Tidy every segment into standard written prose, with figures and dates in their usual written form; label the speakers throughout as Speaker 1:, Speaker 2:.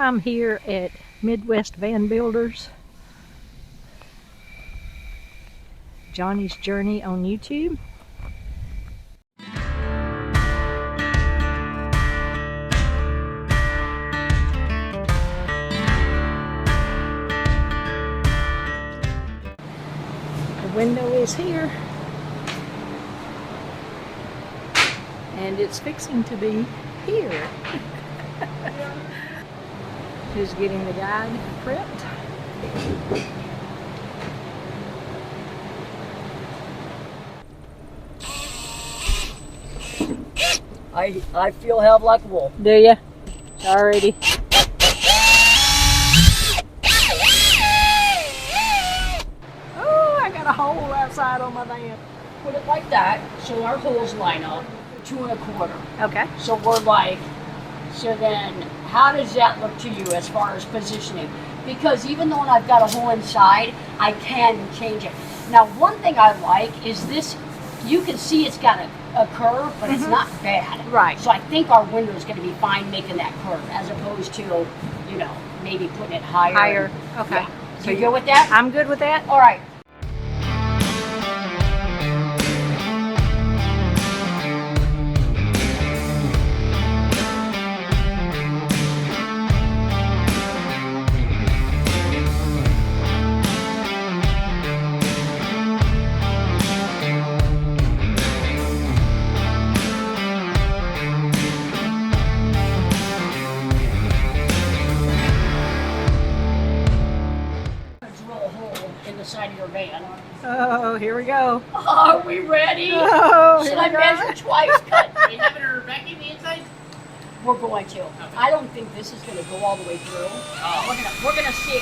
Speaker 1: I'm here at Midwest Van Builders, Johnny's Journey on YouTube. The window is here, and it's fixing to be here. Just getting the guide prepped.
Speaker 2: I feel hell like a wolf.
Speaker 1: Do ya? Alrighty. Oh, I got a hole outside on my van.
Speaker 2: Put it like that, so our holes line up 2 1/4.
Speaker 1: Okay.
Speaker 2: So we're like, so then how does that look to you as far as positioning? Because even though I've got a hole inside, I can change it. Now, one thing I like is this, you can see it's got a curve, but it's not bad.
Speaker 1: Right.
Speaker 2: So I think our window is going to be fine making that curve, as opposed to, you know, maybe putting it higher.
Speaker 1: Higher. Okay.
Speaker 2: Yeah. So you good with that?
Speaker 1: I'm good with that.
Speaker 2: All right. Side of your van.
Speaker 1: Oh, here we go.
Speaker 2: Are we ready?
Speaker 1: Oh,
Speaker 2: Should I measure twice? Cut.
Speaker 3: Are you having her vacuum the inside?
Speaker 2: We're going to. I don't think this is going to go all the way through.
Speaker 3: Oh.
Speaker 2: We're gonna see.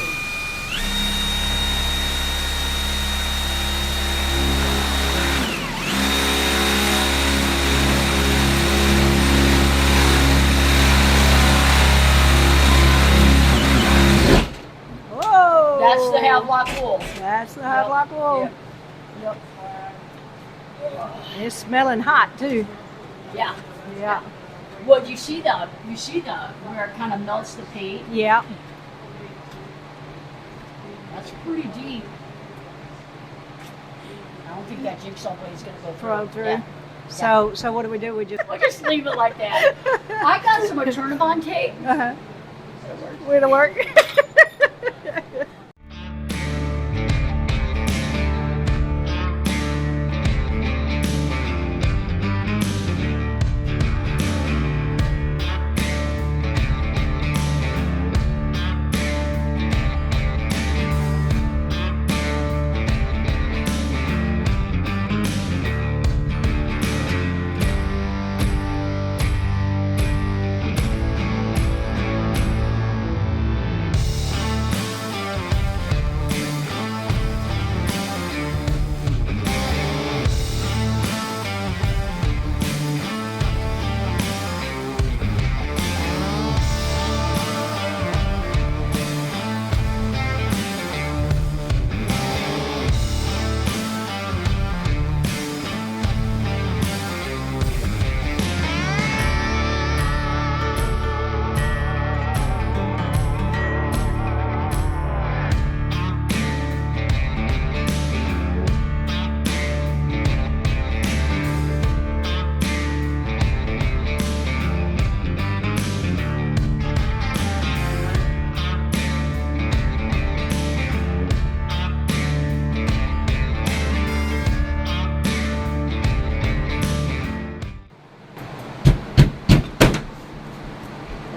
Speaker 1: Whoa!
Speaker 2: That's the half-block wool.
Speaker 1: That's the high block wool.
Speaker 2: Yep.
Speaker 1: It's smelling hot too.
Speaker 2: Yeah.
Speaker 1: Yeah.
Speaker 2: Well, you see where it kind of melts the paint.
Speaker 1: Yeah.
Speaker 2: That's pretty deep. I don't think that jigsaw blade is going to go
Speaker 1: Throw through.
Speaker 2: Yeah.
Speaker 1: So what do? We just
Speaker 2: We'll just leave it like that. I got some Turn-on tape.
Speaker 1: Way to work.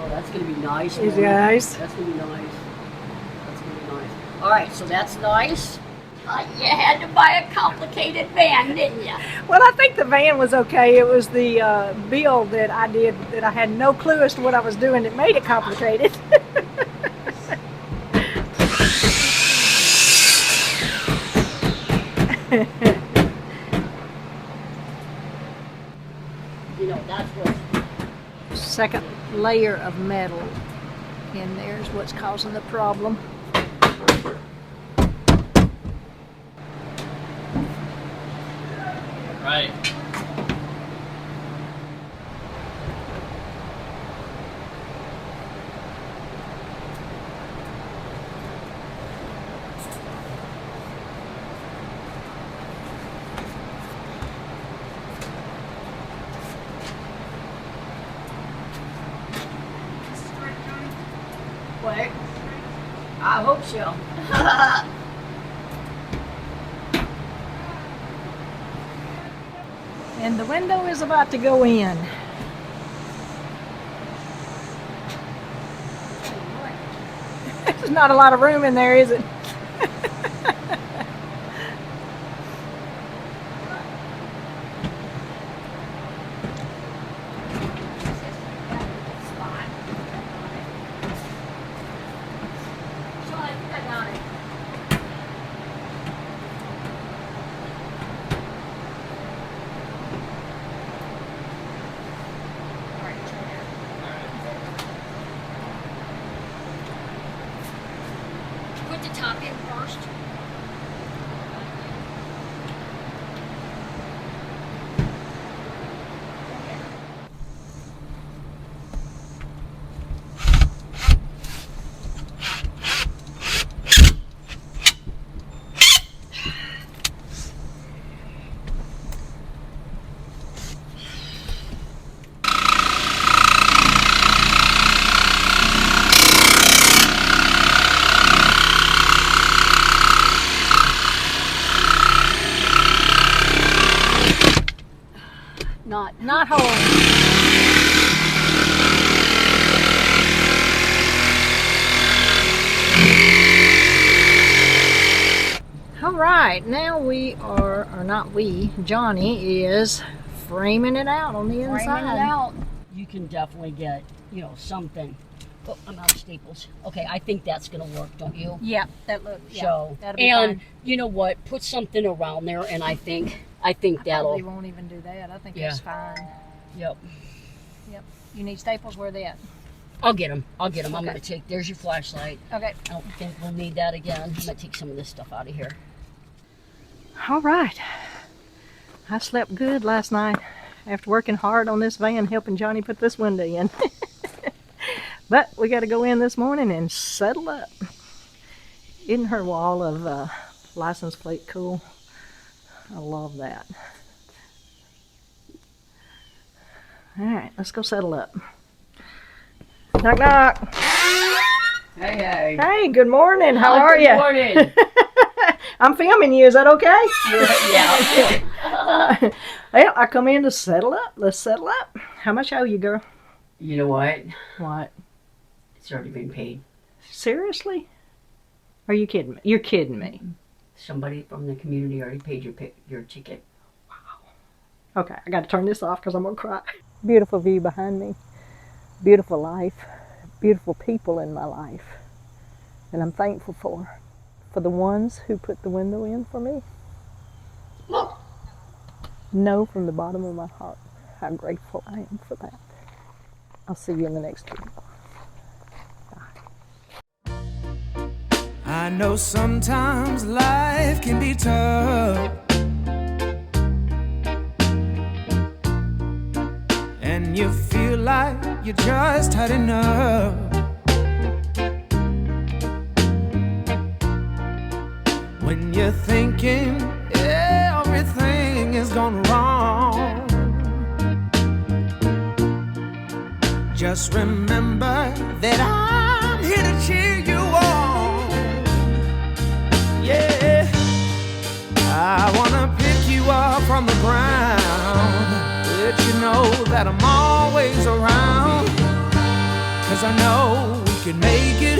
Speaker 2: That's going to be nice.
Speaker 1: Is it nice?
Speaker 2: That's going to be nice. That's going to be nice. All right, so that's nice. You had to buy a complicated van, didn't you?
Speaker 1: Well, I think the van was okay. It was the build that I did that I had no clue as to what I was doing that made it complicated.
Speaker 2: You know, that's what.
Speaker 1: Second layer of metal in there is what's causing the problem.
Speaker 3: Right.
Speaker 2: quick. I hope so.
Speaker 1: And the window is about to go in. There's not a lot of room in there, is it?
Speaker 2: Put the top in first.
Speaker 1: Not whole. All right, now we are, or not we, Johnny is framing it out on the inside.
Speaker 2: Framing it out. You can definitely get, you know, something. Oh, I'm out of staples. Okay, I think that's gonna work, don't you?
Speaker 1: Yeah, that looks. Yeah,
Speaker 2: So,
Speaker 1: that'll be
Speaker 2: and
Speaker 1: fine.
Speaker 2: you know what? Put something around there, and I think
Speaker 1: I
Speaker 2: that'll.
Speaker 1: probably won't even do that. I think
Speaker 2: Yeah.
Speaker 1: it's fine.
Speaker 2: Yep.
Speaker 1: Yep. You need staples? Where they at?
Speaker 2: I'll get them. I'm
Speaker 1: Okay.
Speaker 2: gonna take. There's your flashlight.
Speaker 1: Okay.
Speaker 2: I don't think we'll need that again. I'm gonna take some of this stuff out of here.
Speaker 1: All right. I slept good last night after working hard on this van, helping Johnny put this window in. But we got to go in this morning and settle up. Isn't her wall of license plate cool? I love that. All right, let's go settle up. Knock, knock.
Speaker 2: Hey, hey.
Speaker 1: Hey, good morning. How are you?
Speaker 2: Good morning.
Speaker 1: I'm filming you. Is that okay?
Speaker 2: Yeah.
Speaker 1: Well, I come in to settle up. Let's settle up. How much owe you, girl?
Speaker 2: You know what?
Speaker 1: What?
Speaker 2: It's already been paid.
Speaker 1: Seriously? Are you kidding me? You're kidding me.
Speaker 2: Somebody from the community already paid your ticket.
Speaker 1: Okay, I got to turn this off because I'm going to cry. Beautiful view behind me. Beautiful life. Beautiful people in my life. And I'm thankful for the ones who put the window in for me. Know from the bottom of my heart how grateful I am for that. I'll see you in the next video.
Speaker 4: I know sometimes life can be tough, and you feel like you just had enough. When you're thinking everything is gone wrong, just remember that I'm here to cheer you on. Yeah, I wanna pick you up from the ground, let you know that I'm always around, 'cause I know we can make it